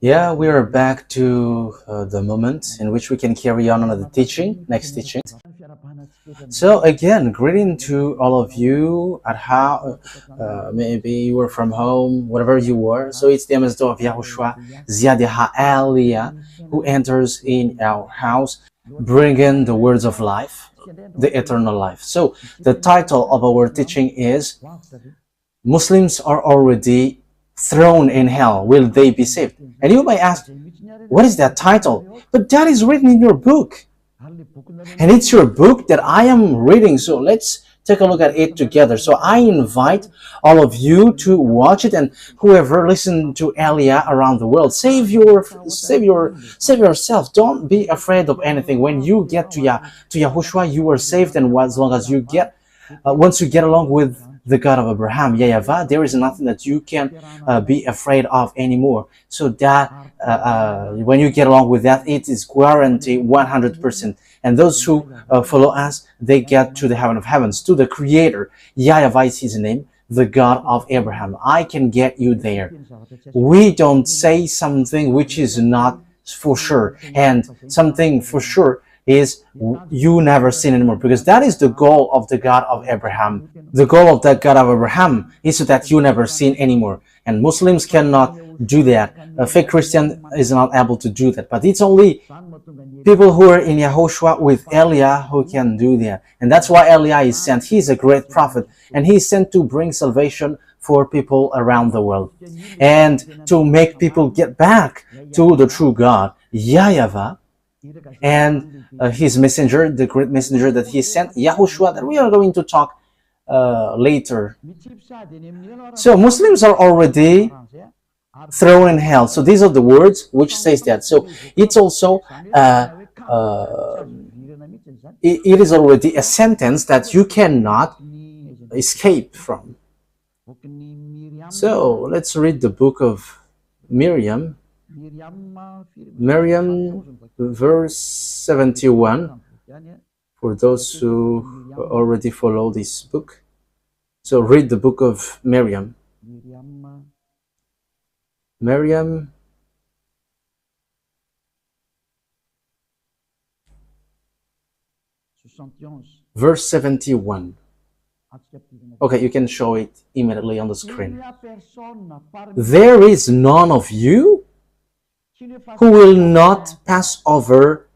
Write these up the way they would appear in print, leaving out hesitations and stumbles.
Yeah, we are back to the moment in which we can carry on another teaching, next teaching. So again, greeting to all of you at how maybe you were from home, whatever you were. So it's the ambassador of YAHOSHUAH, Ziadiha Aliyah, who enters in our house, bringing the words of life, the eternal life. So the title of our teaching is Muslims are already thrown in hell. Will they be saved? And you may ask, what is that title? But that is written in your book. And it's your book that I am reading. So let's take a look at it together. So I invite all of you to watch it, and whoever listen to Elia around the world, save yourself. Don't be afraid of anything. When you get to Yahushua, you are saved, and as long as you get once you get along with the God of Abraham, YAHVAH, there is nothing that you can be afraid of anymore. So that when you get along with that, it is guaranteed 100%. And those who follow us, they get to the heaven of heavens, to the Creator. YAHVAH is His name, the God of Abraham. I can get you there. We don't say something which is not for sure, and something for sure is you never sin anymore, because that is the goal of the God of Abraham. The goal of that God of Abraham is so that you never sin anymore, and Muslims cannot do that. A fake Christian is not able to do that, but it's only people who are in YAHOSHUAH with Elia who can do that. And that's why Elia is sent. He's a great prophet, and he's sent to bring salvation for people around the world and to make people get back to the true God, YAHVAH, and his messenger, the great messenger that he sent, YAHOSHUAH, that we are going to talk later. So Muslims are already thrown in hell. So these are the words which says that. So it's also it is already a sentence that you cannot escape from. So let's read the book of Miriam, verse 71, for those who already follow this book. So read the book of Miriam. Verse 71. Okay, you can show it immediately on the screen. There is none of you who will not pass over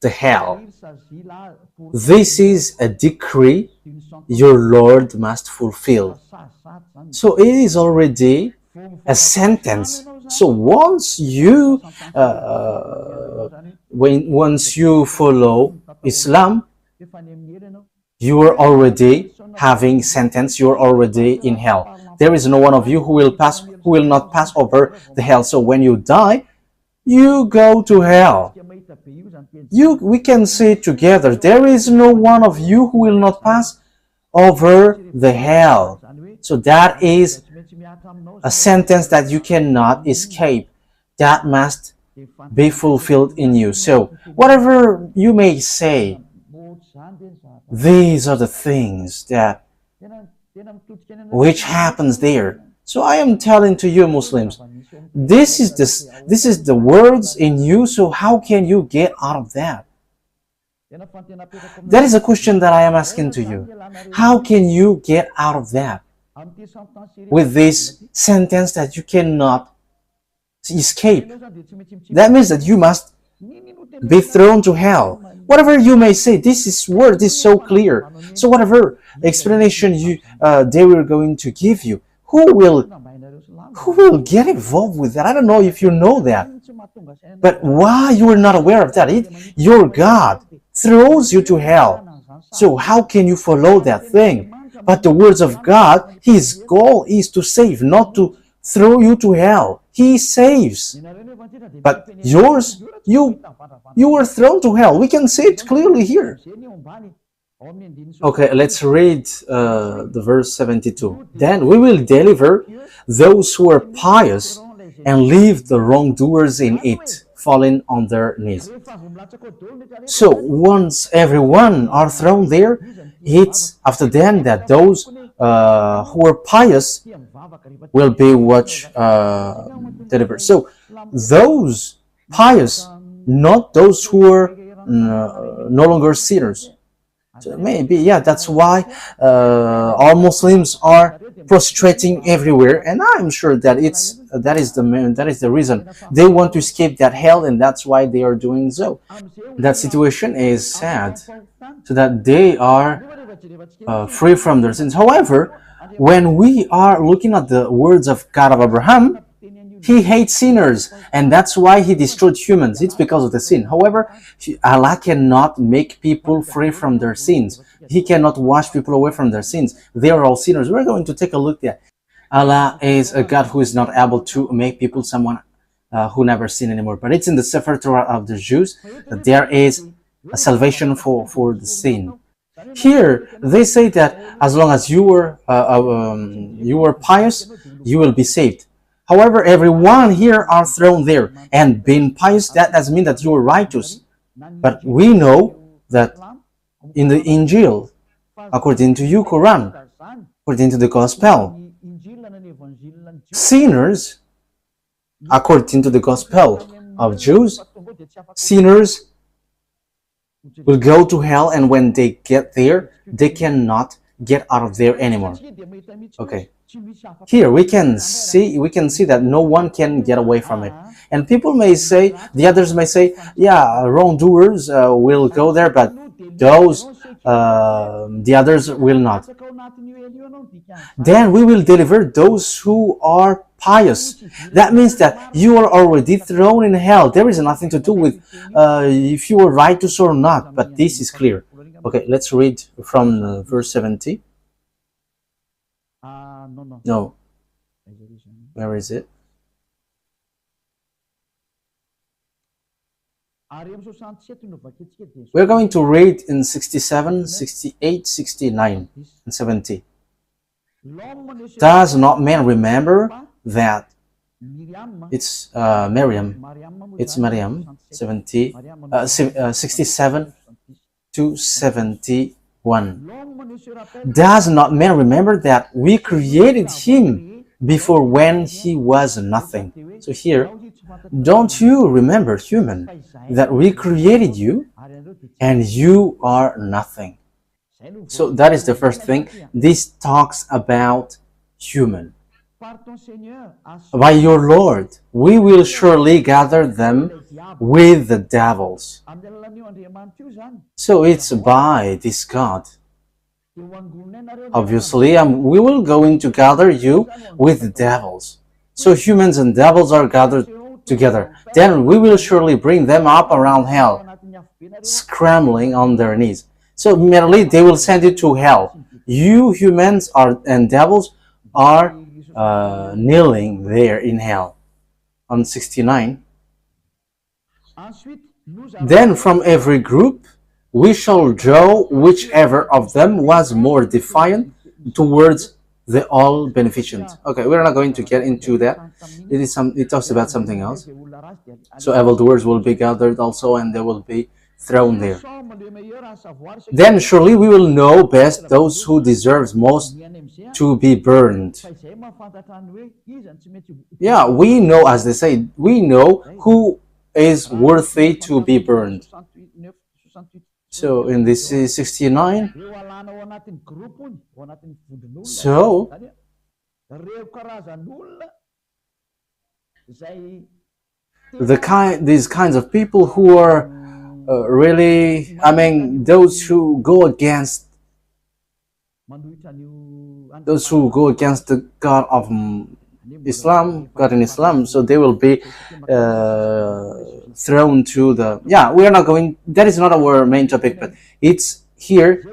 the hell. This is a decree your Lord must fulfill. So it is already a sentence. So once you once you follow Islam, you are already having sentence. You are already in hell. There is no one of you who will not pass over the hell. So when you die, you go to hell. We can say together, there is no one of you who will not pass over the hell. So that is a sentence that you cannot escape. That must be fulfilled in you. So whatever you may say, these are the things that which happens there. So I am telling to you, Muslims, this is the words in you. So how can you get out of that? That is a question that I am asking to you. How can you get out of that with this sentence that you cannot escape? That means that you must be thrown to hell. Whatever you may say, this word is so clear. So whatever explanation they were going to give you, who will get involved with that? I don't know if you know that. But why you are not aware of that? Your God throws you to hell. So how can you follow that thing? But the words of God, His goal is to save, not to throw you to hell. He saves. But yours, you were thrown to hell. We can see it clearly here. Okay, let's read the verse 72. Then we will deliver those who are pious and leave the wrongdoers in it, falling on their knees. So once everyone are thrown there, it's after then that those who are pious will be delivered. So those pious, not those who are no longer sinners. So maybe, yeah, that's why all Muslims are prostrating everywhere, and I'm sure that that is the reason they want to escape that hell, and that's why they are doing so. That situation is sad, so that they are free from their sins. However, when we are looking at the words of God of Abraham, he hates sinners, and that's why he destroyed humans. It's because of the sin. However, Allah cannot make people free from their sins. He cannot wash people away from their sins. They are all sinners. We're going to take a look there. Allah is a God who is not able to make people someone who never sin anymore. But it's in the Sefer Torah of the Jews that there is a salvation for the sin. Here, they say that as long as you were pious, you will be saved. However, everyone here are thrown there, and being pious, that doesn't mean that you are righteous. But we know that in the Injil, according to you, Quran, according to the Gospel, sinners, according to the Gospel of Jews, sinners will go to hell, and when they get there, they cannot get out of there anymore. Okay. Here we can see that no one can get away from it. And people may say, the others may say, yeah, wrongdoers will go there, but those the others will not. Then we will deliver those who are pious. That means that you are already thrown in hell. There is nothing to do with if you are righteous or not, but this is clear. Okay, let's read from verse 70. No. Where is it? We're going to read in 67, 68, 69, and 70. Does not man remember that it's Miriam? It's Miriam, 67 to 71. Does not man remember that we created him before when he was nothing? So here, don't you remember, human, that we created you and you are nothing? So that is the first thing. This talks about human. By your Lord, we will surely gather them with the devils. So it's by this God. Obviously, we will going to gather you with the devils. So humans and devils are gathered together. Then we will surely bring them up around hell, scrambling on their knees. So merely they will send you to hell. You humans and devils are kneeling there in hell. On 69. Then from every group we shall draw whichever of them was more defiant towards the all beneficent. Okay, we're not going to get into that. It talks about something else. So evildoers will be gathered also, and they will be thrown there. Then surely we will know best those who deserve most to be burned. Yeah, we know, as they say, we know who is worthy to be burned. So in this 69, so these kinds of people who are really, those who go against the God of Islam, God in Islam, so they will be thrown to the, we are not going, that is not our main topic, but it's here,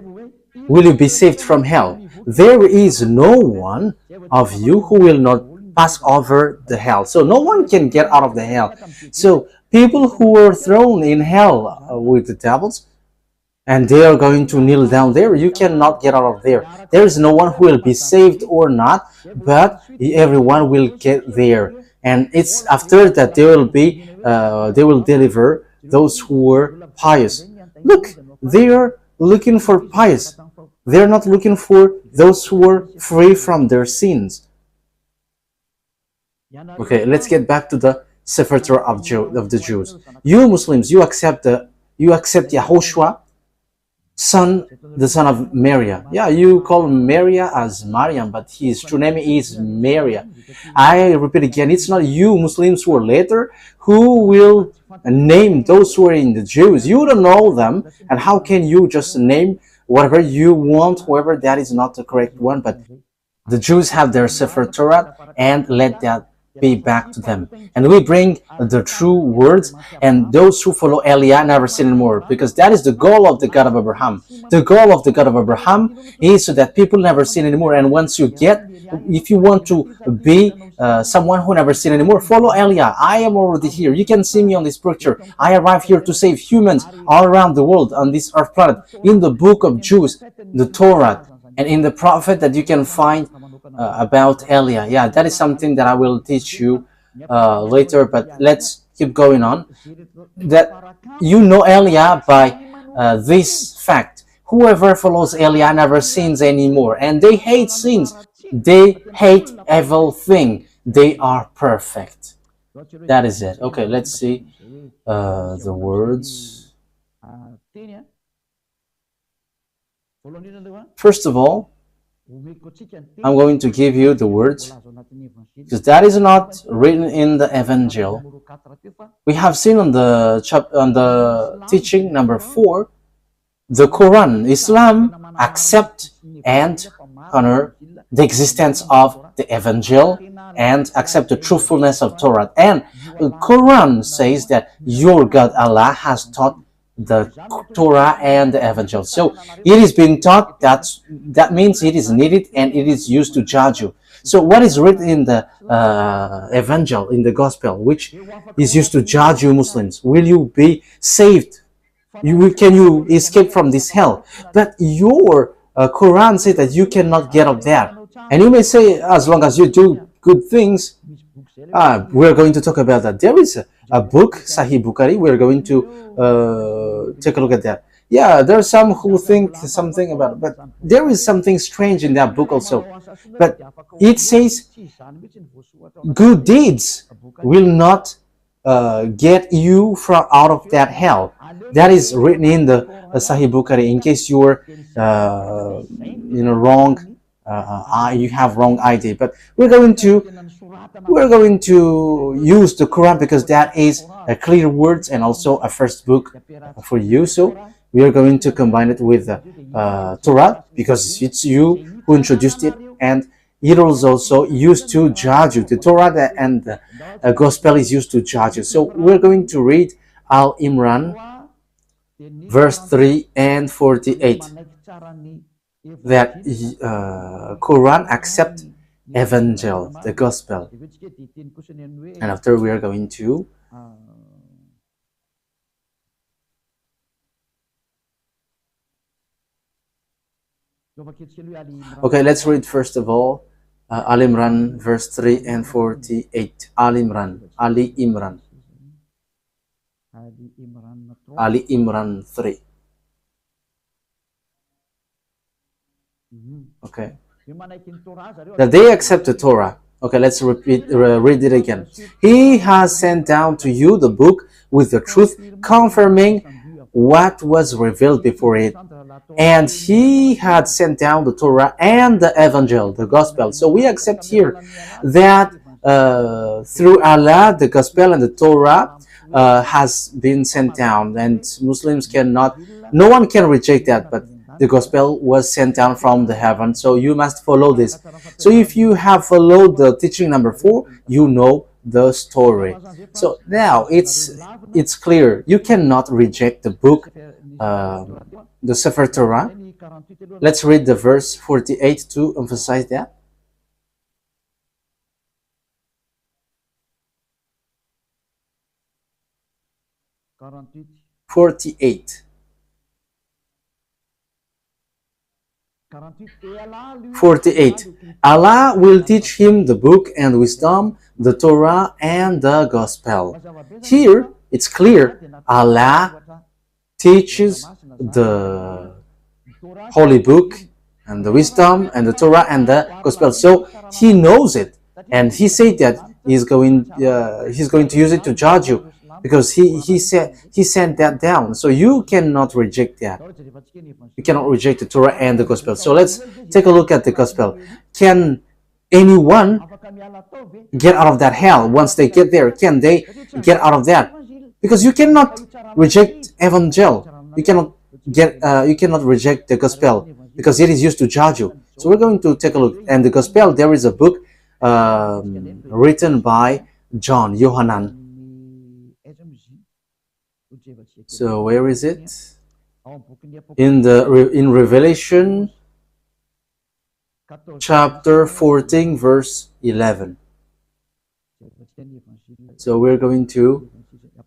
will you be saved from hell? There is no one of you who will not pass over the hell. So no one can get out of the hell. So people who were thrown in hell with the devils, and they are going to kneel down there, you cannot get out of there. There is no one who will be saved or not, but everyone will get there. And it's after that they will deliver those who were pious. Look, they are looking for pious. They're not looking for those who are free from their sins. Okay, let's get back to the Sefer Torah of the Jews. You Muslims, you accept Yahoshua, the son of Maria. Yeah, you call Maria as Mariam, but his true name is Maria. I repeat again, it's not you Muslims who are later who will name those who are in the Jews. You don't know them, and how can you just name whatever you want, whoever that is not the correct one? But the Jews have their Sefer Torah, and let that be back to them. And we bring the true words, and those who follow Eliah never sin anymore, because that is the goal of the God of Abraham. The goal of the God of Abraham is so that people never sin anymore. And once you if you want to be someone who never sin anymore, follow Eliah. I am already here. You can see me on this picture. I arrived here to save humans all around the world on this earth planet. In the book of Jews, the Torah, and in the prophet that you can find about Eliah. Yeah, that is something that I will teach you later, but let's keep going on. That you know Eliah by this fact. Whoever follows Eliah never sins anymore, and they hate sins. They hate evil thing. They are perfect. That is it. Okay, let's see the words. First of all, I'm going to give you the words, because that is not written in the Evangel. We have seen on the teaching number 4, the Quran. Islam accept and honor the existence of the Evangel and accept the truthfulness of Torah. And the Quran says that your God Allah has taught the Torah and the Evangel. So it is being taught, that means it is needed and it is used to judge you. So what is written in the Evangel, in the Gospel, which is used to judge you Muslims? Will you be saved? Can you escape from this hell? But your Quran says that you cannot get up there. And you may say, as long as you do good things, we're going to talk about that. There is a book, Sahih Bukhari. We're going to take a look at that. Yeah, there are some who think something about it, but there is something strange in that book also. But it says good deeds will not get you from out of that hell. That is written in the Sahih Bukhari. In case you are wrong, you have wrong idea. But we're going to use the Quran because that is a clear words and also a first book for you. So we are going to combine it with Torah because it's you who introduced it, and it is also used to judge you. The Torah and the Gospel is used to judge you. So we're going to read Al Imran, verse 3 and 48. That Quran accept Evangel, the Gospel. And after we are going to okay, let's read first of all Al Imran, verse 3 and 48. Ali Imran 3. Okay. That they accept the Torah. Okay, let's read it again. He has sent down to you the book with the truth, confirming what was revealed before it. And he had sent down the Torah and the Evangel, the Gospel. So we accept here that through Allah, the Gospel and the Torah has been sent down, and Muslims no one can reject that, but the Gospel was sent down from the heaven, so you must follow this. So if you have followed the teaching number 4, you know the story. So now it's clear. You cannot reject the book, the Sefer Torah. Let's read the verse 48 to emphasize that. "48. Allah will teach him the book and wisdom, the Torah and the Gospel." Here, it's clear. Allah teaches the Holy Book and the wisdom and the Torah and the gospel. So he knows it, and he said that he's going to use it to judge you, because he sent that down. So you cannot reject that. You cannot reject the Torah and the gospel. So let's take a look at the gospel. Can anyone get out of that hell? Once they get there, can they get out of that? Because you cannot reject evangel. You cannot reject the gospel, because it is used to judge you. So we're going to take a look. And the gospel, there is a book written by John, Yohanan. So where is it? In Revelation chapter 14 verse 11. So we're going to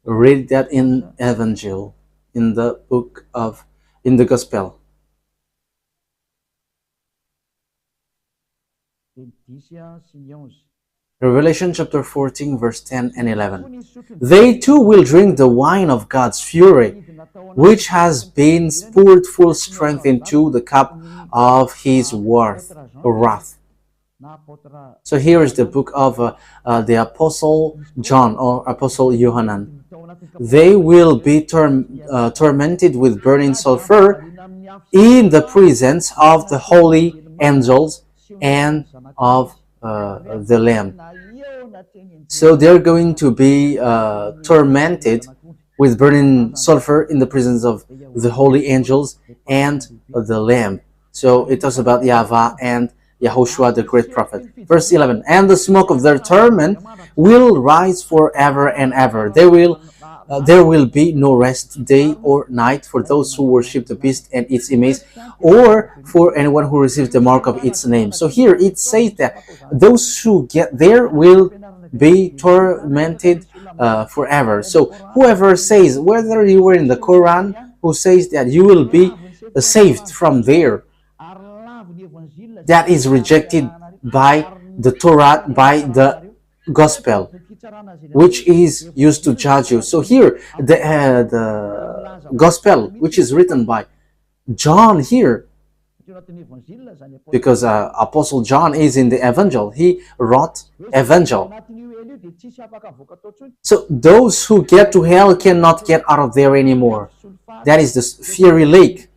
read that in Evangel, in the gospel. Revelation chapter 14 verse 10 and 11. They too will drink the wine of God's fury, which has been poured full strength into the cup of his wrath. So here is the book of the Apostle John, or Apostle Yohanan. They will be tormented with burning sulfur in the presence of the holy angels and of the Lamb. So they're going to be tormented with burning sulfur in the presence of the holy angels and the Lamb. So it talks about YAHVAH and YAHOSHUAH, the great prophet. Verse 11, and the smoke of their torment will rise forever and ever. There will be no rest day or night for those who worship the beast and its image, or for anyone who receives the mark of its name. So here it says that those who get there will be tormented forever. So whoever says, whether you were in the Quran, who says that you will be saved from there, that is rejected by the Torah, by the gospel, which is used to judge you. So here the gospel, which is written by John here, because Apostle John is in the Evangel, he wrote Evangel. So those who get to hell cannot get out of there anymore. That is the fiery lake.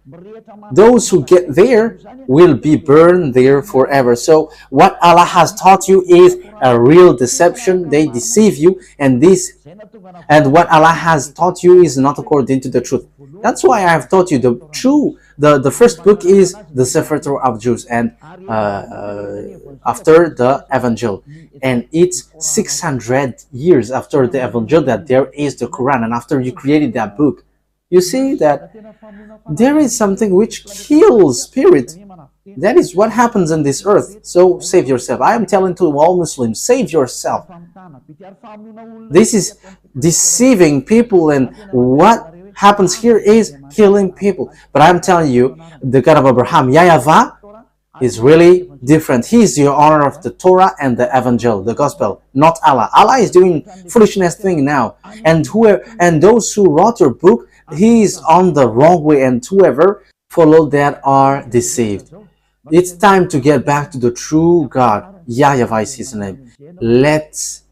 Those who get there will be burned there forever. So what Allah has taught you is a real deception. They deceive you, and what Allah has taught you is not according to the truth. That's why I have taught you the first book is the Sefer Torah of Jews, and after the Evangel, and it's 600 years after the Evangel that there is the Quran, and after you created that book, you see that there is something which kills spirit. That is what happens in this earth. So save yourself. I am telling to all Muslims, save yourself. This is deceiving people, and what happens here is killing people. But I'm telling you, the God of Abraham, YAHVAH, is really different. He is the honor of the Torah and the Evangel, the gospel, not Allah. Allah is doing foolishness thing now, and those who wrote your book, he is on the wrong way, and whoever follow that are deceived. It's time to get back to the true God. YAHVAH is his name. Let's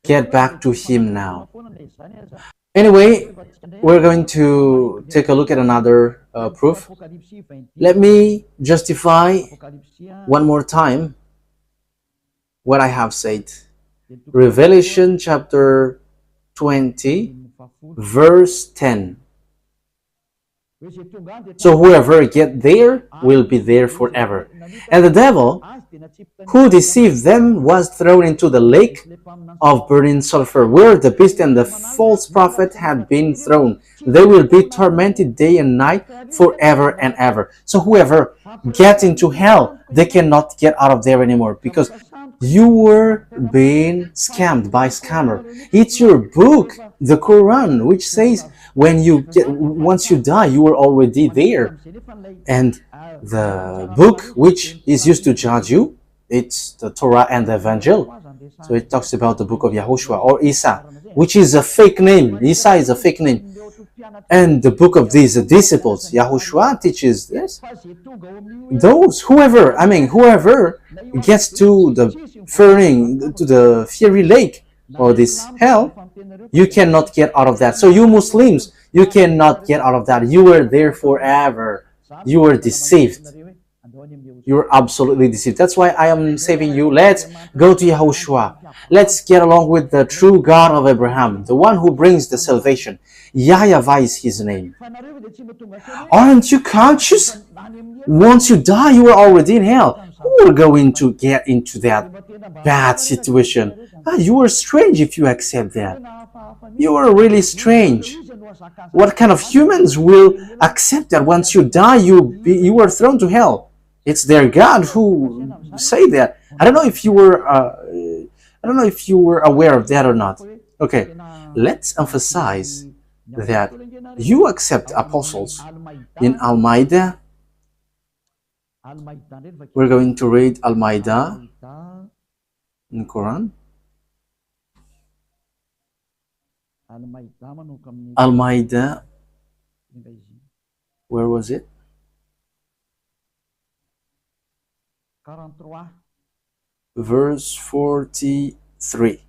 get back to him now. Anyway, we're going to take a look at another proof. Let me justify one more time what I have said. Revelation chapter 20 verse 10. So whoever get there will be there forever. And the devil who deceived them was thrown into the lake of burning sulfur, where the beast and the false prophet had been thrown. They will be tormented day and night forever and ever. So whoever gets into hell, they cannot get out of there anymore, because you were being scammed by scammer. It's your book, the Quran, which says once you die, you were already there. And the book which is used to judge you, it's the Torah and the Evangel. So it talks about the book of Yahushua or Isa, which is a fake name. Isa is a fake name. And the book of these disciples, Yahushua teaches this. Whoever gets to the fiery lake or this hell, you cannot get out of that. So you Muslims, you cannot get out of that. You are there forever. You are deceived. You're absolutely deceived. That's why I am saving you. Let's go to Yahushua. Let's get along with the true God of Abraham, the one who brings the salvation. YAHVAH is his name. Aren't you conscious? Once you die, you are already in hell. Who are going to get into that bad situation? You are strange if you accept that. You are really strange. What kind of humans will accept that once you die, you are thrown to hell? It's their God who say that. I don't know if you were aware of that or not. Okay, let's emphasize that you accept apostles. In Al-Ma'idah, we're going to read Al-Ma'idah in Quran. Al-Ma'idah, where was it? Verse 43.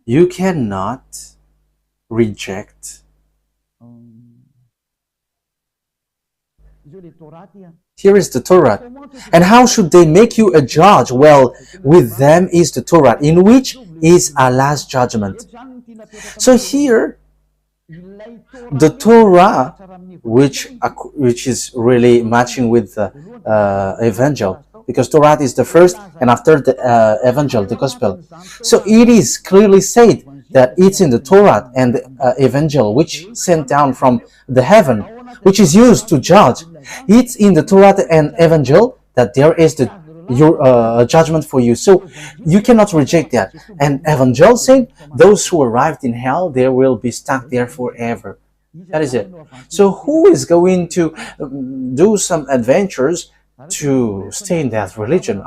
You cannot reject. Here is the Torah. And how should they make you a judge? Well, with them is the Torah, in which is Allah's judgment. So here, the Torah, which is really matching with the Evangel, because Torah is the first, and after the Evangel, the Gospel. So it is clearly said that it's in the Torah and the Evangel, which sent down from the heaven, which is used to judge. It's in the Torah and Evangel that there is your judgment for you. So you cannot reject that. And Evangel said, those who arrived in hell, they will be stuck there forever. That is it. So who is going to do some adventures to stay in that religion?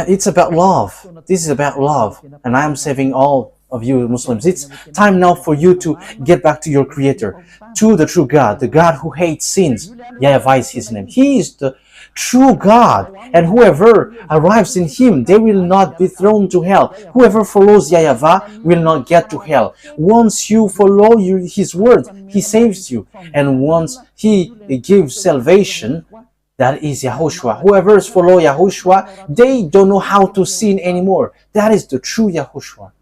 It's about love. This is about love. And I am saving all of you Muslims. It's time now for you to get back to your Creator, to the true God, the God who hates sins. YAHVAH is his name. He is the true God, and whoever arrives in him, they will not be thrown to hell. Whoever follows YAHVAH will not get to hell. Once you follow his word, he saves you, and once he gives salvation, that is Yahushua. Whoever follows Yahushua, they don't know how to sin anymore. That is the true Yahushua.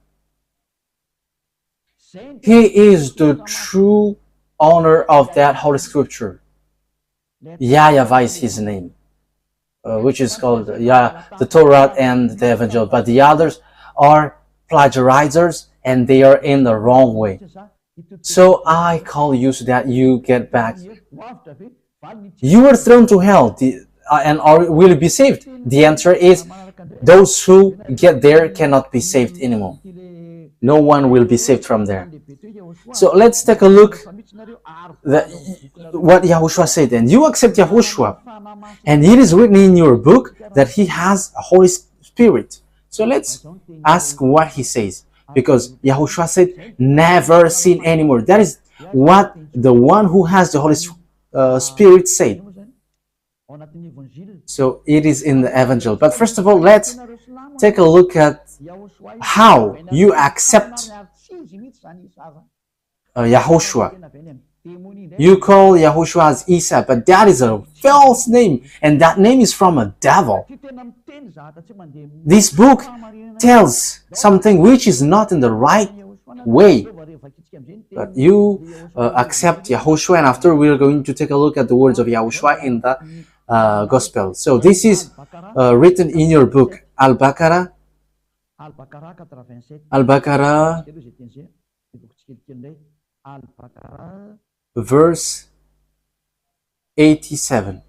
He is the true owner of that Holy Scripture. YAHVAH is his name, which is called the Torah and the Evangel. But the others are plagiarizers, and they are in the wrong way. So I call you so that you get back. You are thrown to hell, and will you be saved? The answer is, those who get there cannot be saved anymore. No one will be saved from there. So let's take a look at what Yahushua said. And you accept Yahushua, and it is written in your book that he has a Holy Spirit. So let's ask what he says, because Yahushua said, never sin anymore. That is what the one who has the Holy Spirit said. So it is in the Evangel. But first of all, let's take a look at how you accept Yahushua. You call Yahushua as Isa, but that is a false name, and that name is from a devil. This book tells something which is not in the right way. But you accept Yahushua, and after we are going to take a look at the words of Yahushua in the Gospel. So this is written in your book, Al-Baqarah, verse 87.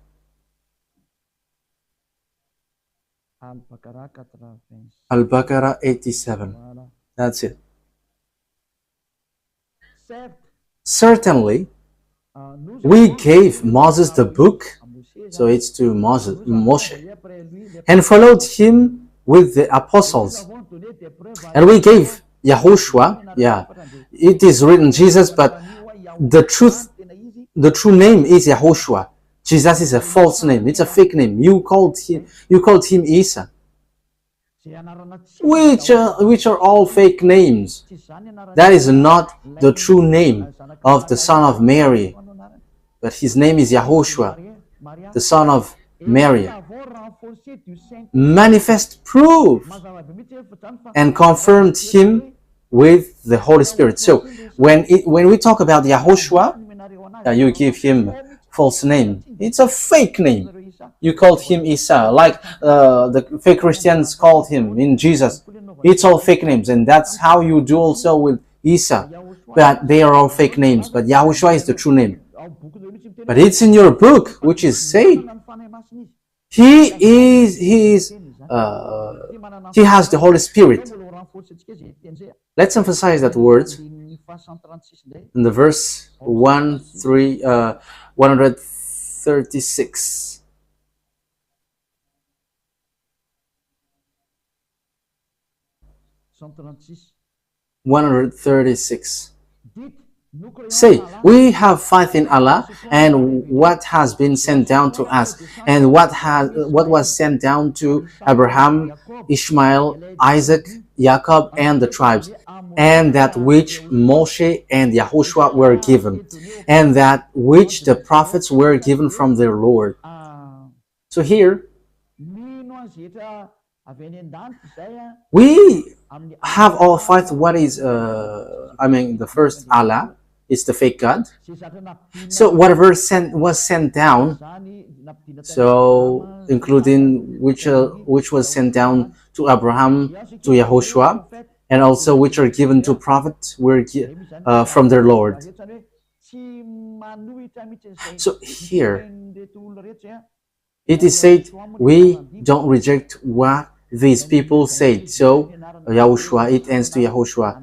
Al-Baqarah 87. That's it. Certainly, we gave Moses the book So it's to Moshe. And followed him with the apostles. And we gave Yahushua, it is written Jesus, but the true name is Yahushua. Jesus is a false name. It's a fake name. You called him Isa, which are all fake names. That is not the true name of the son of Mary, but his name is Yahushua, the son of Mary. Manifest proof and confirmed him with the Holy Spirit. So when we talk about Yahoshua, you give him false name. It's a fake name. You called him Isa, like the fake Christians called him in Jesus. It's all fake names, and that's how you do also with Isa. But they are all fake names. But Yahushua is the true name. But it's in your book, which is said. He has the Holy Spirit. Let's emphasize that word in the verse 136. Say, we have faith in Allah and what has been sent down to us, and what was sent down to Abraham, Ishmael, Isaac, Jacob, and the tribes, and that which Moshe and Yahushua were given, and that which the prophets were given from their Lord. So here, we have all faith. What is, the first Allah is the fake God. So whatever was sent down, so including which was sent down to Abraham, to Yahushua, and also which are given to prophets were from their Lord. So here, it is said, we don't reject what these people said. So Yahushua, it ends to Yahushua,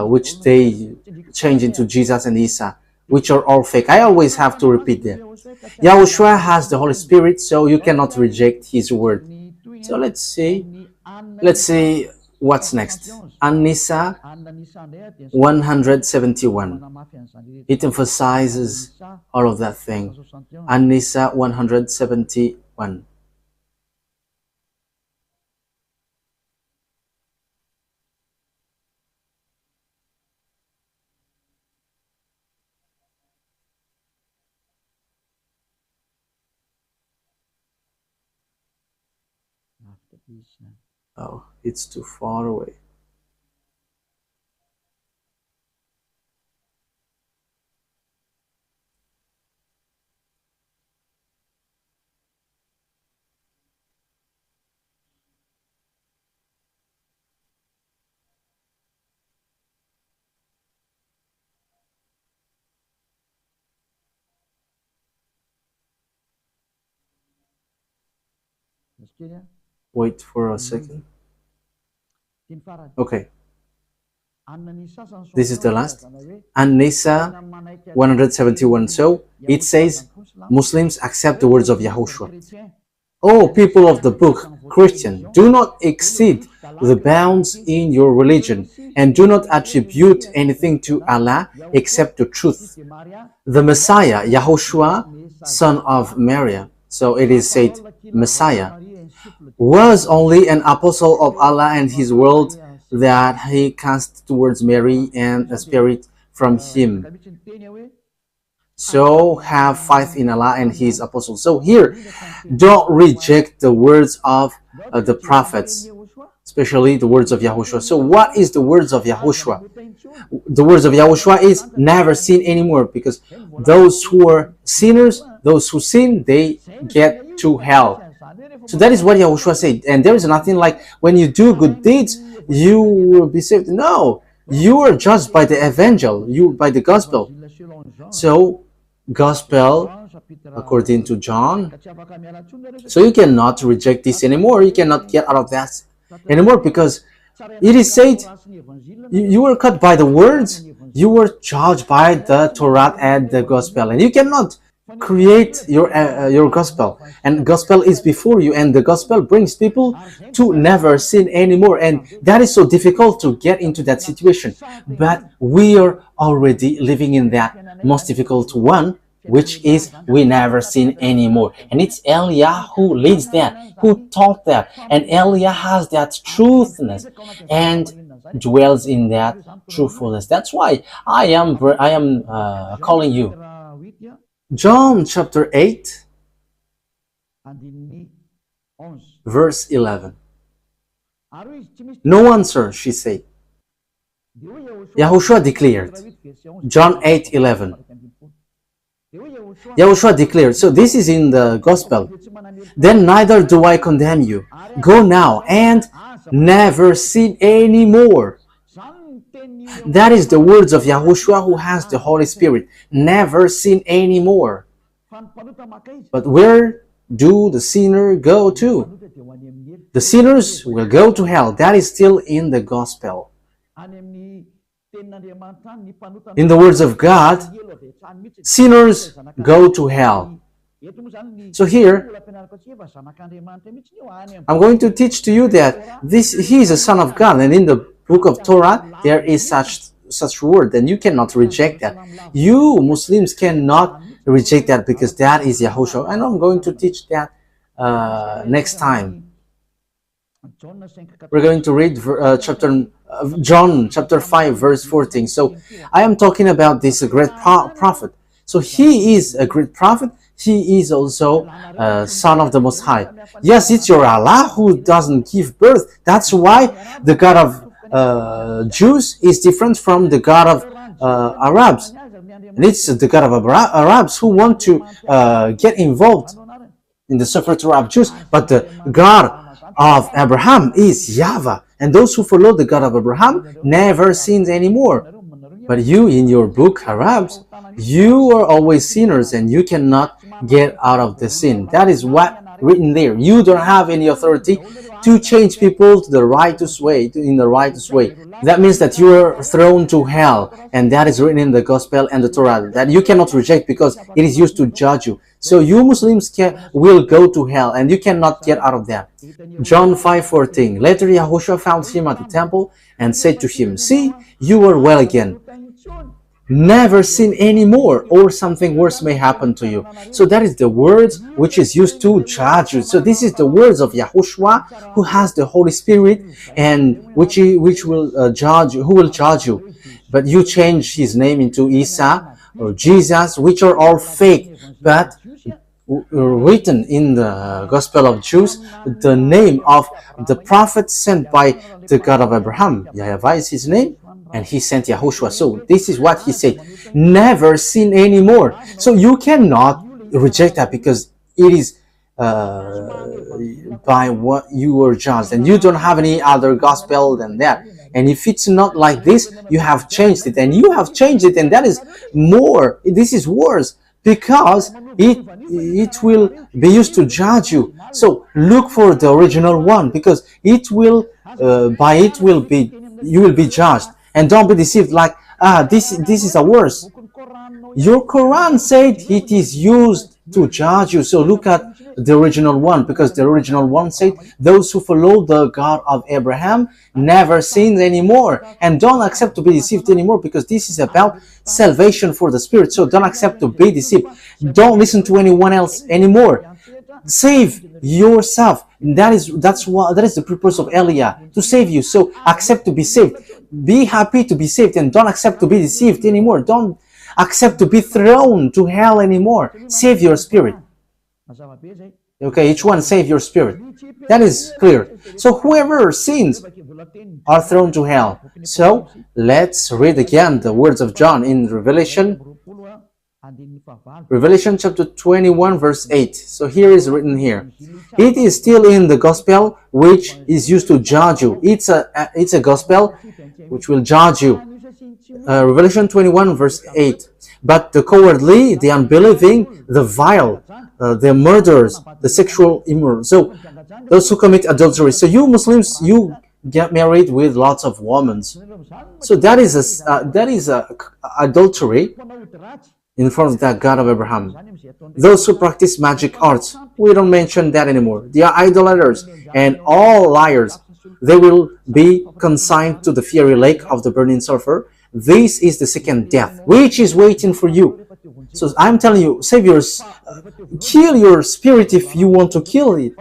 which they change into Jesus and Isa, which are all fake. I always have to repeat that. Yahushua has the Holy Spirit, so you cannot reject his word. So let's see what's next. An-Nisa 171. It emphasizes all of that thing. An-Nisa 171. Oh, it's too far away. Wait for a second. Okay. This is the last. An-Nisa 171. So it says, Muslims accept the words of Yahushua. Oh, people of the book, Christian, do not exceed the bounds in your religion, and do not attribute anything to Allah except the truth. The Messiah, Yahushua, son of Mary, so it is said, Messiah, was only an apostle of Allah and his word that he cast towards Mary and a spirit from him. So have faith in Allah and his apostles. So here, don't reject the words of the prophets, especially the words of Yahushua. So what is the words of Yahushua? The words of Yahushua is never sin anymore, because those who are sinners, those who sin, they get to hell. So that is what Yahushua said. And there is nothing like when you do good deeds, you will be saved. No, you are judged by the evangel, by the gospel. So, gospel, according to John. So you cannot reject this anymore. You cannot get out of that anymore, because it is said, you were cut by the words, you were judged by the Torah and the gospel. And you cannot create your gospel, and gospel is before you, and the gospel brings people to never sin anymore, and that is so difficult to get into that situation, but we are already living in that most difficult one, which is we never sin anymore. And it's Elia who leads that, who taught that, and Elia has that truthness and dwells in that truthfulness. That's why I am calling you. John chapter 8 verse 11. No answer, she said. Yahushua declared. John 8:11. Yahushua declared. So this is in the gospel. Then neither do I condemn you. Go now and never sin anymore. That is the words of Yahushua, who has the Holy Spirit. Never sin anymore. But where do the sinner go to? The sinners will go to hell. That is still in the gospel. In the words of God, sinners go to hell. So here, I'm going to teach to you that he is a son of God, and in the book of Torah, there is such word, and you cannot reject that. You Muslims cannot reject that, because that is Yahushua, and I'm going to teach that next time. We're going to read John chapter 5 verse 14. So I am talking about this great prophet. So he is a great prophet. He is also son of the Most High. Yes, it's your Allah who doesn't give birth. That's why the God of Jews is different from the God of Arabs. And it's the God of Arabs who want to get involved in the Sefer Torah of Jews. But the God of Abraham is YAHVAH, and those who follow the God of Abraham never sins anymore. But you, in your book, Arabs, you are always sinners, and you cannot get out of the sin. That is what written there. You don't have any authority to change people to the righteous way, in the righteous way. That means that you are thrown to hell, and that is written in the gospel and the Torah, that you cannot reject because it is used to judge you. So you Muslims will go to hell, and you cannot get out of that. John 5:14. Later Yahushua found him at the temple and said to him, "See, you are well again. Never sin anymore, or something worse may happen to you." So that is the words which is used to judge you. So this is the words of Yahushua, who has the Holy Spirit, and which will judge you, who will judge you. But you change his name into Isa or Jesus, which are all fake. But written in the Gospel of Jews, the name of the prophet sent by the God of Abraham, YAHVAH is his name, and he sent Yahushua. So this is what he said: never sin anymore. So you cannot reject that, because it is by what you were judged, and you don't have any other gospel than that. And if it's not like this, you have changed it, and you have changed it, and that is more. This is worse, because it will be used to judge you. So look for the original one, because it will you will be judged. And don't be deceived like, this is a worse. Your Quran said it is used to judge you. So look at the original one, because the original one said those who follow the God of Abraham never sins anymore. And don't accept to be deceived anymore, because this is about salvation for the spirit. So don't accept to be deceived. Don't listen to anyone else anymore. Save yourself. That is the purpose of Elia, to save you. So accept to be saved. Be happy to be saved, and don't accept to be deceived anymore. Don't accept to be thrown to hell anymore. Save your spirit. Okay, each one save your spirit. That is clear. So whoever sins are thrown to hell. So let's read again the words of John in Revelation chapter 21 verse 8. So here is written here. It is still in the gospel which is used to judge you. It's a gospel which will judge you. Revelation 21 verse 8. But the cowardly, the unbelieving, the vile, the murderers, the sexual immoral, so those who commit adultery. So you Muslims, you get married with lots of women. So that is adultery. in front of that God of Abraham. Those who practice magic arts, we don't mention that anymore. They are idolaters and all liars. They will be consigned to the fiery lake of the burning sulfur. This is the second death, which is waiting for you. So I'm telling you, save your, kill your spirit if you want to kill it,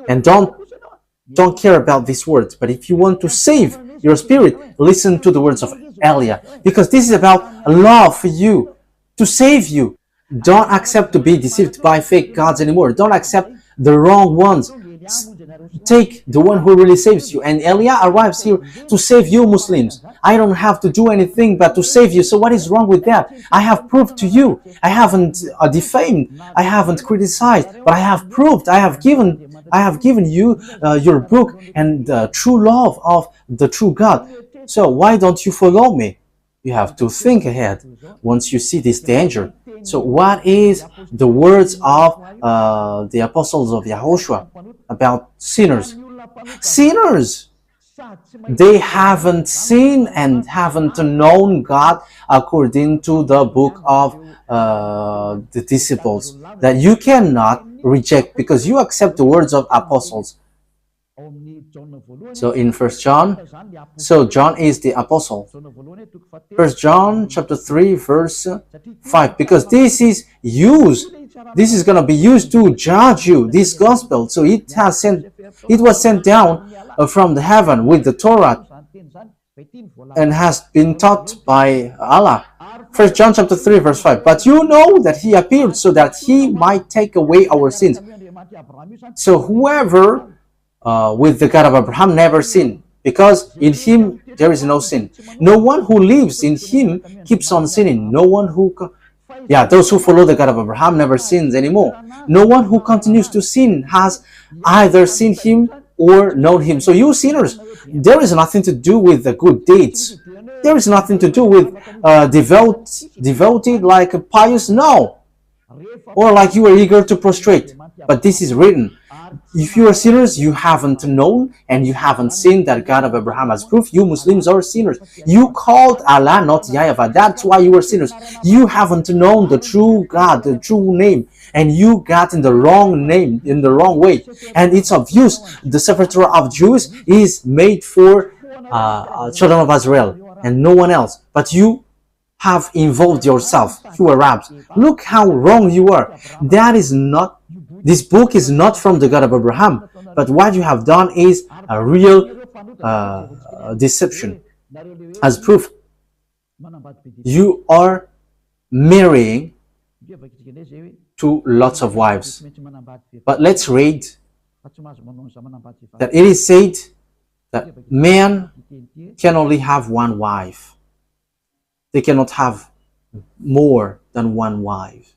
and don't care about these words. But if you want to save your spirit, listen to the words of Elia, because this is about love for you, to save you. Don't accept to be deceived by fake gods anymore. Don't accept the wrong ones. Take the one who really saves you. And Elia arrives here to save you, Muslims. I don't have to do anything but to save you. So what is wrong with that? I have proved to you. I haven't defamed. I haven't criticized, but I have proved. I have given you your book and the true love of the true God. So why don't you follow me? You have to think ahead once you see this danger. So what is the words of the apostles of Yahushua about sinners? Sinners! They haven't seen and haven't known God according to the book of the disciples, that you cannot reject because you accept the words of apostles. So in 1 John, so John is the apostle. 1 John chapter 3 verse 5, because this is going to be used to judge you, this gospel. So it was sent down from the heaven with the Torah and has been taught by Allah. 1 John chapter 3 verse 5, but you know that he appeared so that he might take away our sins. So whoever with the God of Abraham never sinned, because in him there is no sin. No one who lives in him keeps on sinning. No one who those who follow the God of Abraham never sins anymore. No one who continues to sin has either seen him or known him. So you sinners, there is nothing to do with the good deeds. There is nothing to do with devoted like a pious, no, or like you are eager to prostrate. But this is written. If you are sinners, you haven't known and you haven't seen that God of Abraham has proof. You Muslims are sinners. You called Allah not YAHVAH. That's why you are sinners. You haven't known the true God, the true name, and you got in the wrong name, in the wrong way. And it's obvious the Sefer Torah of Jews is made for children of Israel and no one else. But you have involved yourself, you Arabs. Look how wrong you are. That is not. This book is not from the God of Abraham, but what you have done is a real deception. As proof, you are marrying to lots of wives. But let's read that it is said that men can only have one wife. They cannot have more than one wife.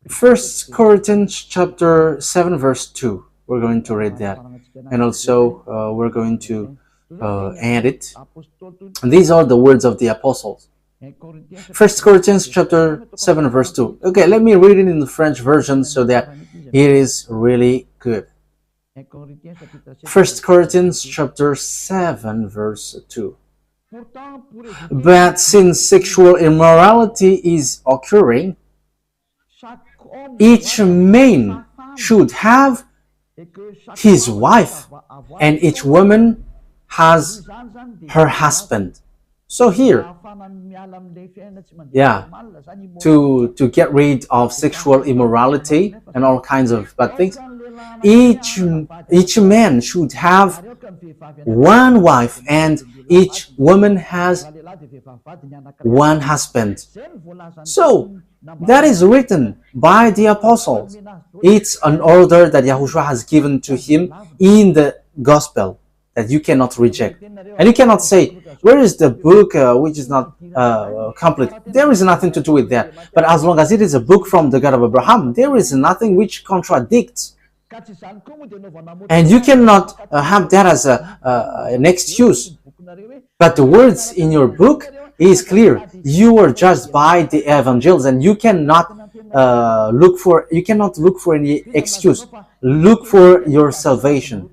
First Corinthians chapter 7 verse 2. We're going to read that, and also we're going to add it. And these are the words of the apostles. First Corinthians chapter 7 verse 2. Okay, let me read it in the French version so that it is really good. First Corinthians chapter 7 verse 2. But since sexual immorality is occurring, each man should have his wife, and each woman has her husband. So here, to get rid of sexual immorality and all kinds of bad things, each man should have one wife, and each woman has one husband. So that is written by the apostles. It's an order that Yahushua has given to him in the gospel that you cannot reject. And you cannot say, where is the book which is not complete? There is nothing to do with that. But as long as it is a book from the God of Abraham, there is nothing which contradicts. And you cannot have that as an excuse But the words in your book is clear. You are judged by the evangels, and you cannot look for any excuse. Look for your salvation.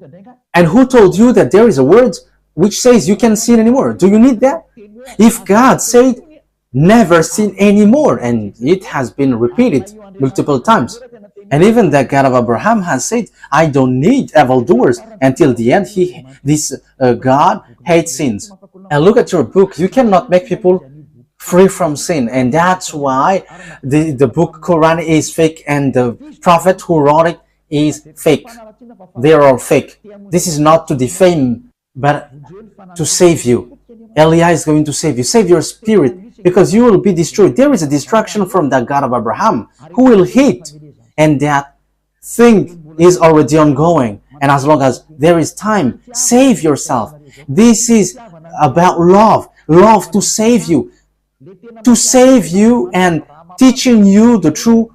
And who told you that there is a word which says you can't sin anymore? Do you need that? If God said never sin anymore, and it has been repeated multiple times, and even the God of Abraham has said, I don't need evildoers. Until the end, this God hates sins. And look at your book. You cannot make people free from sin, and that's why the book Quran is fake, and the prophet who wrote it is fake. They are all fake. This is not to defame, but to save you. Elijah is going to save you. Save your spirit, because you will be destroyed. There is a destruction from the God of Abraham who will hit, and that thing is already ongoing. And as long as there is time, save yourself. This is about love. Love to save you. To save you and teaching you the true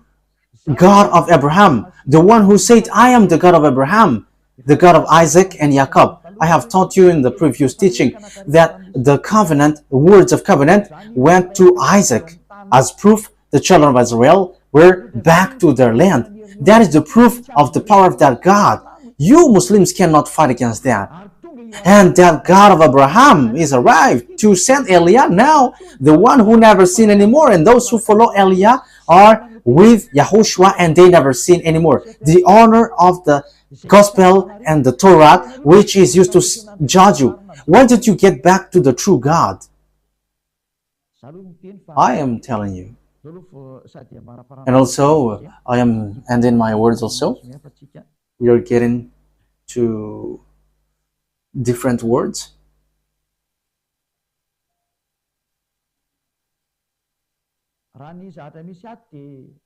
God of Abraham. The one who said, I am the God of Abraham, the God of Isaac and Jacob. I have taught you in the previous teaching that the covenant, words of covenant, went to Isaac. As proof, the children of Israel were back to their land. That is the proof of the power of that God. You Muslims cannot fight against that. And that God of Abraham is arrived to send Elijah now, the one who never sinned anymore. And those who follow Elijah are with YAHOSHUAH, and they never sin anymore. The honor of the gospel and the Torah, which is used to judge you. Why did you get back to the true God? I am telling you. And also, I am ending my words also. We are getting to different words.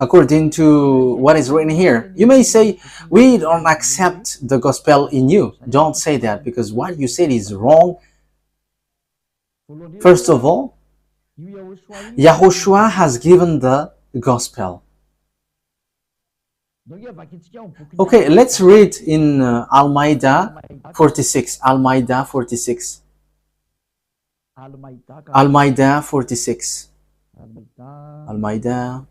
According to what is written here, you may say, we don't accept the gospel in you. Don't say that, because what you said is wrong. First of all, YAHOSHUAH has given the gospel. Okay, let's read in Al-Ma'idah 46. Al-Ma'idah 46. Al-Ma'idah 46. Al-Ma'idah.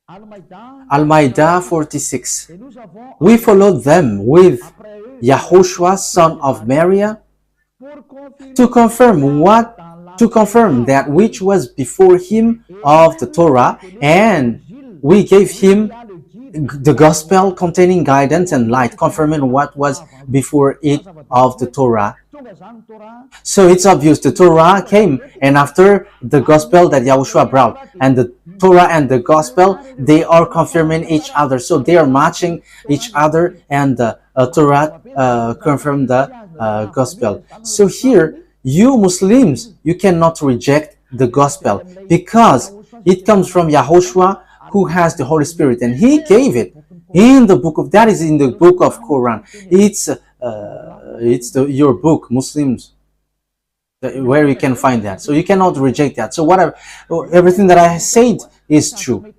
Al-Ma'idah 46. We followed them with YAHOSHUAH, son of Maria, to confirm that which was before him of the Torah, and we gave him the gospel containing guidance and light, confirming what was before it of the Torah. So it's obvious the Torah came, and after the gospel that YAHOSHUAH brought, and the Torah and the gospel, they are confirming each other. So they are matching each other, and the Torah confirmed the gospel. So here, you Muslims, you cannot reject the gospel, because it comes from YAHOSHUAH, who has the Holy Spirit, and he gave it in the book of, that is in the book of Quran. It's your book, Muslims, where you can find that. So you cannot reject that. So everything that I said is true.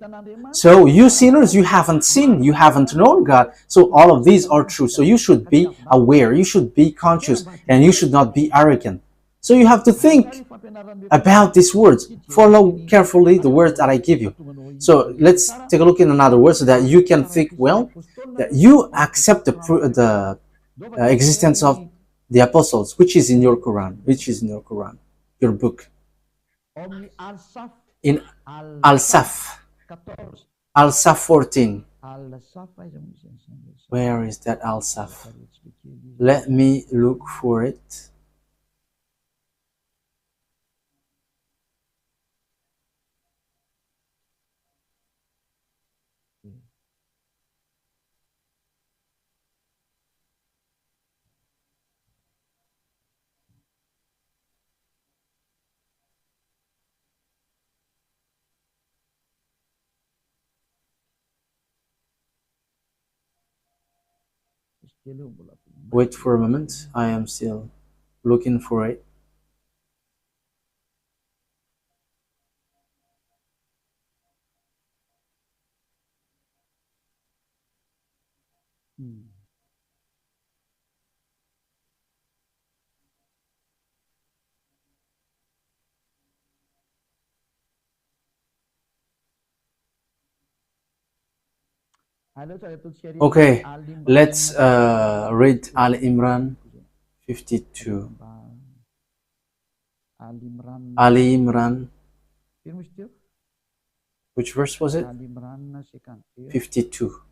So you sinners, you haven't sinned, you haven't known God. So all of these are true. So you should be aware, you should be conscious, and you should not be arrogant. So you have to think about these words. Follow carefully the words that I give you. So let's take a look in another word, so that you can think well, that you accept the existence of the apostles, which is in your Quran, your book. In Al-Saf 14. Where is that Al-Saf? Let me look for it. Wait for a moment. I am still looking for it. Okay, let's read Al Imran 52. Ali Imran, which verse was it? 52.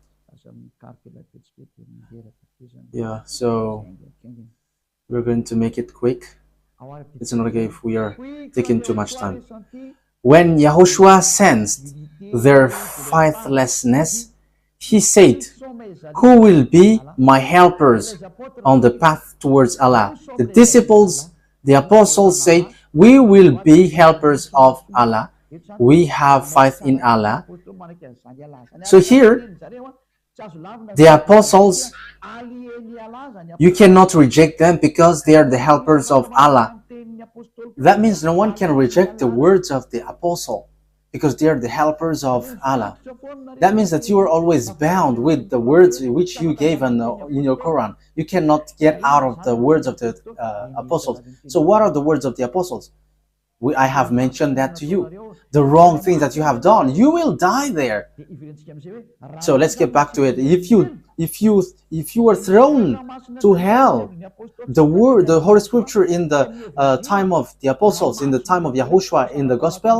Yeah, so we're going to make it quick. It's not okay if we are taking too much time. When Yahushua sensed their faithlessness, he said, "Who will be my helpers on the path towards Allah?" The disciples, the apostles said, "We will be helpers of Allah. We have faith in Allah." So here, the apostles, you cannot reject them because they are the helpers of Allah. That means no one can reject the words of the apostle because they are the helpers of Allah. That means that you are always bound with the words which you gave in your Quran. You cannot get out of the words of the apostles. So what are the words of the apostles? I have mentioned that to you. The wrong things that you have done, you will die there. So let's get back to it. If you were thrown to hell, the Holy Scripture in the time of the apostles, in the time of Yahushua, in the gospel,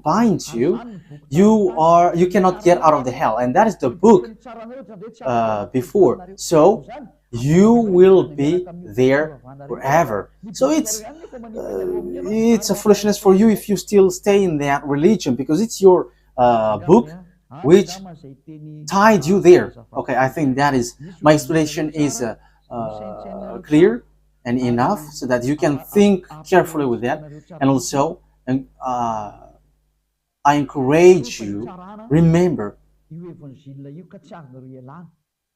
binds you. You cannot get out of the hell, and that is the book before. So you will be there forever. So it's a foolishness for you if you still stay in that religion, because it's your book which tied you there. Okay, I think that is my explanation is clear and enough so that you can think carefully with that. And also, I encourage you, remember,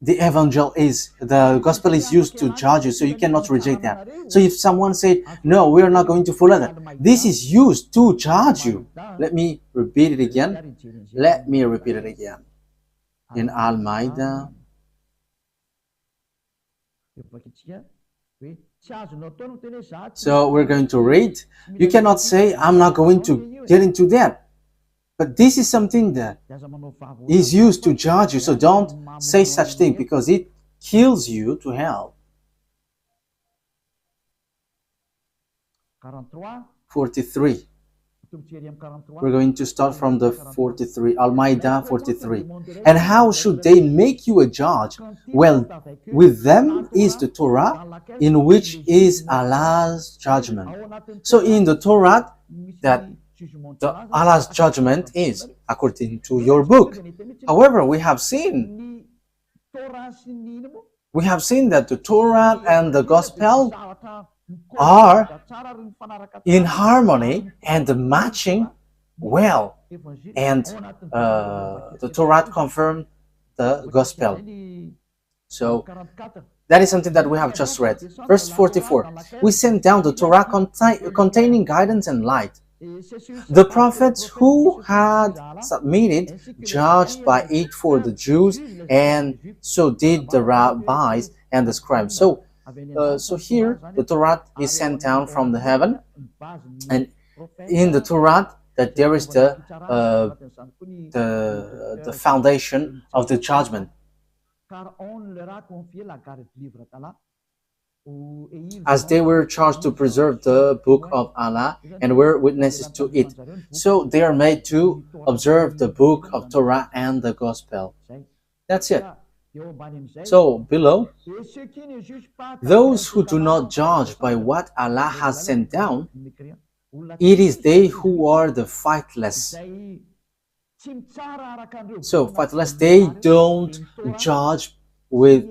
the gospel is used to judge you, so you cannot reject that. So if someone said, "No, we are not going to follow that," this is used to judge you. Let me repeat it again. In Al-Ma'idah. So we're going to read. You cannot say, "I'm not going to get into that." But this is something that is used to judge you. So don't say such thing, because it kills you to hell. 43. We're going to start from the 43. Al-Ma'idah 43. "And how should they make you a judge? Well, with them is the Torah, in which is Allah's judgment." So in the Torah, that Allah's judgment is according to your book. However, we have seen that the Torah and the gospel are in harmony and matching well, and the Torah confirmed the gospel. So that is something that we have just read. Verse 44, "We sent down the Torah containing guidance and light. The prophets who had submitted judged by it for the Jews, and so did the rabbis and the scribes." So here the Torah is sent down from the heaven, and in the Torah that there is the foundation of the judgment. As they were charged to preserve the book of Allah and were witnesses to it. So they are made to observe the book of Torah and the gospel. That's it. So below, those who do not judge by what Allah has sent down, it is they who are the faithless. So faithless, they don't judge with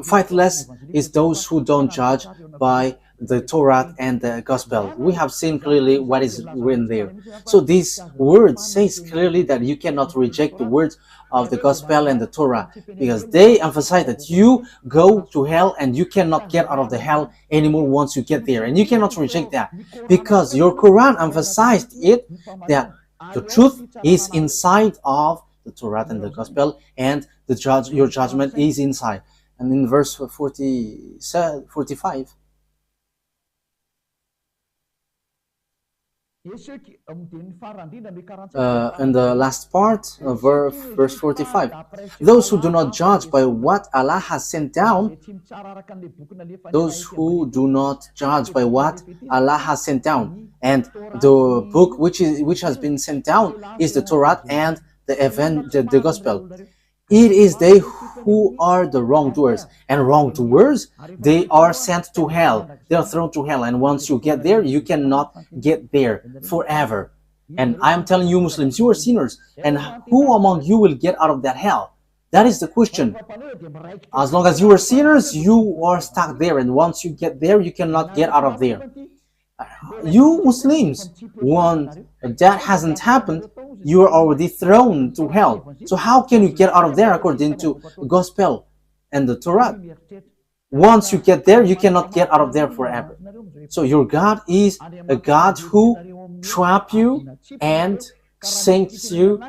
faithless is those who don't judge by the Torah and the gospel. We have seen clearly what is written there. So this word says clearly that you cannot reject the words of the gospel and the Torah, because they emphasize that you go to hell and you cannot get out of the hell anymore once you get there, and you cannot reject that because your Quran emphasized it, that the truth is inside of the Torah and the Gospel, and your judgment is inside. And in verse 45, in the last part of verse 45, those who do not judge by what Allah has sent down, those who do not judge by what Allah has sent down, and the book which has been sent down is the Torah and the Gospel. It is they who are the wrongdoers, and wrongdoers, they are sent to hell. They are thrown to hell, and once you get there, you cannot get there forever. And I am telling you, Muslims, you are sinners, and who among you will get out of that hell? That is the question. As long as you are sinners, you are stuck there, and once you get there, you cannot get out of there. You Muslims, when that hasn't happened, you are already thrown to hell. So how can you get out of there according to the Gospel and the Torah? Once you get there, you cannot get out of there forever. So your God is a God who traps you and sinks you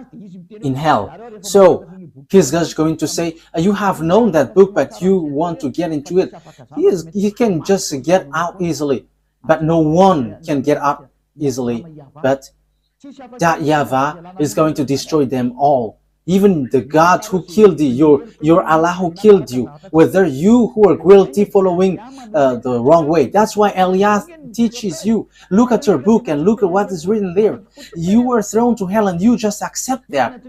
in hell. So He's just going to say, you have known that book, but you want to get into it. He can just get out easily. But no one can get out easily. But that YAHVAH is going to destroy them all. Even the God who killed you, your Allah who killed you, whether you who are guilty following the wrong way. That's why Elias teaches you. Look at your book and look at what is written there. You were thrown to hell and you just accept that.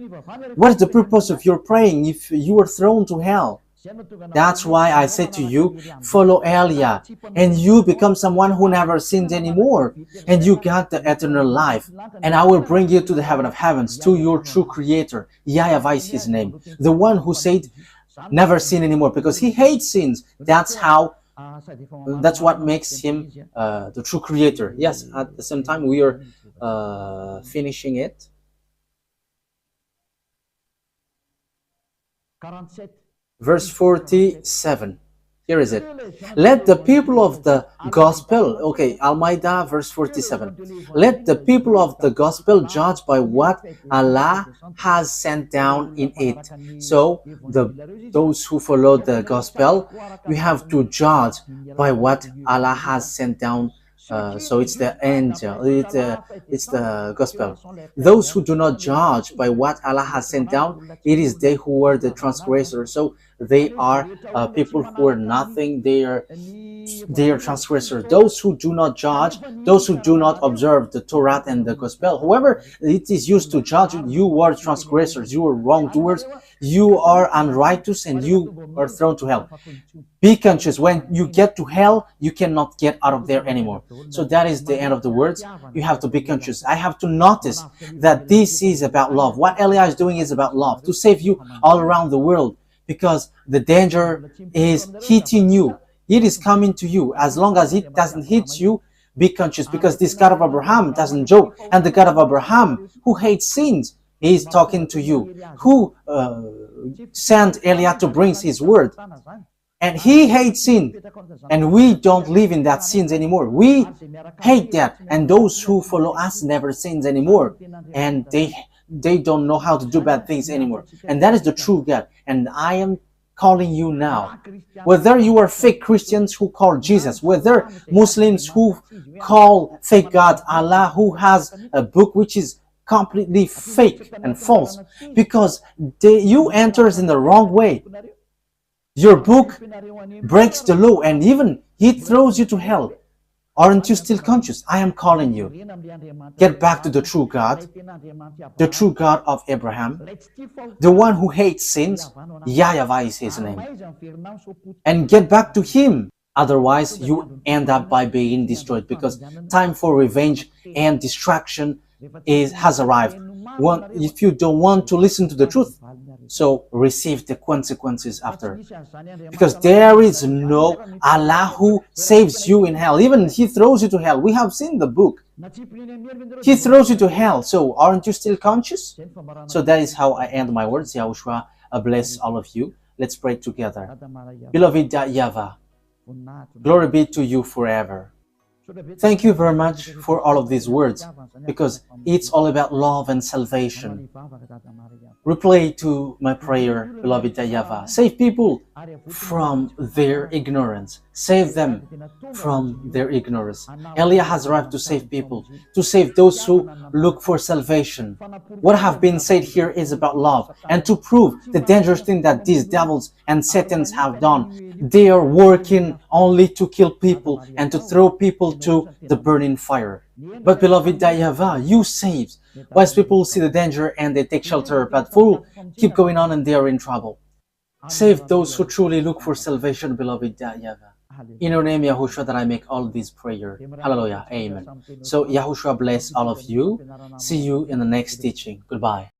What is the purpose of your praying if you were thrown to hell? That's why I say to you, follow Elia, and you become someone who never sinned anymore, and you got the eternal life. And I will bring you to the heaven of heavens, to your true Creator. YAHVAH is His name, the one who said, never sin anymore, because He hates sins. That's what makes Him the true Creator. Yes, at the same time we are finishing it. Verse 47. Here is it. Let the people of the gospel, okay, Al-Maidah, verse 47. Let the people of the gospel judge by what Allah has sent down in it. So, those who follow the gospel, we have to judge by what Allah has sent down. So it's the angel, it's the gospel. Those who do not judge by what Allah has sent down, it is they who are the transgressors. So they are people who are nothing. They are transgressors. Those who do not judge, those who do not observe the Torah and the gospel, whoever it is used to judge you, you are transgressors, you are wrongdoers, you are unrighteous, and you are thrown to hell. Be conscious, when you get to hell, you cannot get out of there anymore. So that is the end of the words. You have to be conscious. I have to notice that this is about love. What Elia is doing is about love, to save you all around the world, because the danger is hitting you. It is coming to you. As long as it doesn't hit you, be conscious, because this God of Abraham doesn't joke. And the God of Abraham, who hates sins, is talking to you, who sent Elia to bring His word. And he hates sin, and we don't live in that sins anymore. We hate that, and those who follow us never sins anymore, and they don't know how to do bad things anymore. And that is the true God. And I am calling you now, whether you are fake Christians who call Jesus, whether Muslims who call fake God Allah, who has a book which is completely fake and false, because you enters in the wrong way. Your book breaks the law, and even it throws you to hell. Aren't you still conscious? I am calling you. Get back to the true God of Abraham, the one who hates sins. YAHVAH is His name. And get back to Him. Otherwise, you end up by being destroyed, because time for revenge and destruction has arrived. If you don't want to listen to the truth, so receive the consequences after, because there is no Allah who saves you in hell. Even He throws you to hell. We have seen the book. He throws you to hell. So aren't you still conscious? So that is how I end my words. YAHOSHUAH bless all of you. Let's pray together. Beloved YAHVAH, glory be to you forever. Thank you very much for all of these words, because it's all about love and salvation. Reply to my prayer, beloved YAHVAH. Save people from their ignorance. Save them from their ignorance. Elia has arrived to save people, to save those who look for salvation. What have been said here is about love, and to prove the dangerous thing that these devils and Satans have done. They are working only to kill people and to throw people to the burning fire. But beloved YAHVAH, you save. Wise people see the danger and they take shelter, but fools keep going on and they are in trouble. Save those who truly look for salvation, beloved YAHVAH. In your name, Yahushua, that I make all these prayers. Hallelujah. Amen. So Yahushua bless all of you. See you in the next teaching. Goodbye.